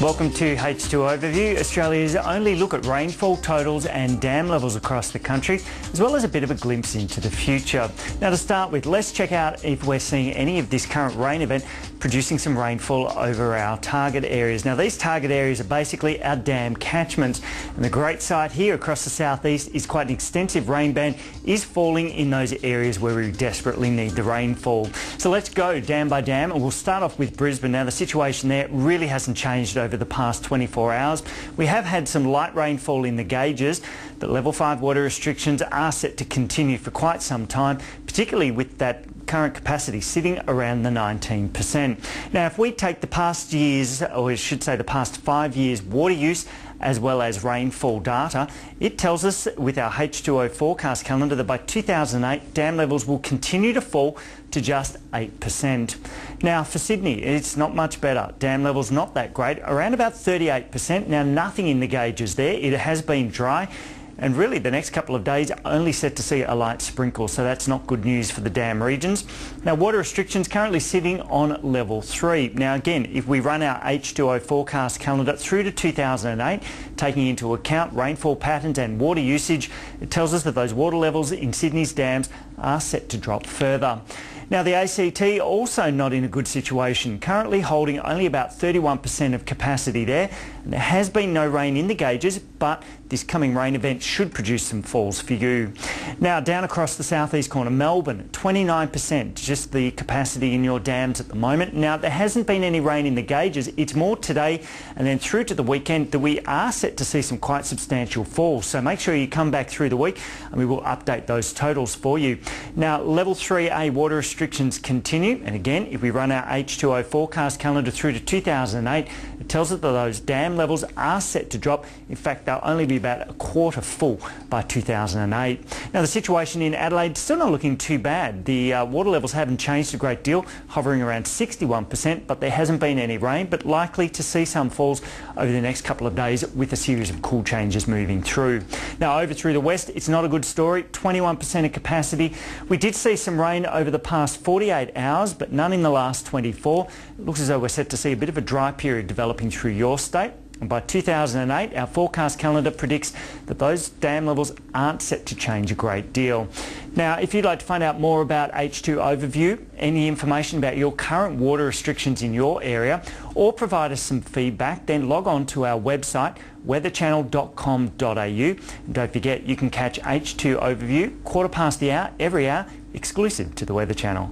Welcome to H2 Overview, Australia's only look at rainfall totals and dam levels across the country, as well as a bit of a glimpse into the future. Now to start with, let's check out if we're seeing any of this current rain event producing some rainfall over our target areas. Now these target areas are basically our dam catchments, and the great sight here across the southeast is quite an extensive rain band is falling in those areas where we desperately need the rainfall. So let's go dam by dam, and we'll start off with Brisbane. Now the situation there really hasn't changed over the past 24 hours. We have had some light rainfall in the gauges, but level 5 water restrictions are set to continue for quite some time, particularly with that current capacity sitting around the 19%. Now if we take the past years, or I should say the past 5 years water use as well as rainfall data, it tells us with our H2O forecast calendar that by 2008 dam levels will continue to fall to just 8%. Now for Sydney it's not much better. Dam levels not that great, around about 38%. Now nothing in the gauges there. It has been dry, and really the next couple of days only set to see a light sprinkle, so that's not good news for the dam regions. Now water restrictions currently sitting on level 3. Now again, if we run our H2O forecast calendar through to 2008, taking into account rainfall patterns and water usage, it tells us that those water levels in Sydney's dams are set to drop further. Now the ACT also not in a good situation, currently holding only about 31% of capacity there, and there has been no rain in the gauges, but this coming rain event should produce some falls for you. Now down across the southeast corner, Melbourne, 29%, just the capacity in your dams at the moment. Now there hasn't been any rain in the gauges, it's more today and then through to the weekend that we are set to see some quite substantial falls, so make sure you come back through the week and we will update those totals for you. Now level 3A water restrictions continue, and again if we run our H2O forecast calendar through to 2008, it tells us that those dam levels are set to drop. In fact, they'll only be about a quarter full by 2008. Now the situation in Adelaide still not looking too bad. The water levels haven't changed a great deal, hovering around 61%, but there hasn't been any rain, but likely to see some falls over the next couple of days with a series of cool changes moving through. Now over through the west, it's not a good story, 21% of capacity. We did see some rain over the past 48 hours, but none in the last 24. It looks as though we're set to see a bit of a dry period developing through your state. And by 2008, our forecast calendar predicts that those dam levels aren't set to change a great deal. Now, if you'd like to find out more about H2 Overview, any information about your current water restrictions in your area, or provide us some feedback, then log on to our website, weatherchannel.com.au. And don't forget, you can catch H2 Overview 1/4 past the hour every hour, exclusive to the Weather Channel.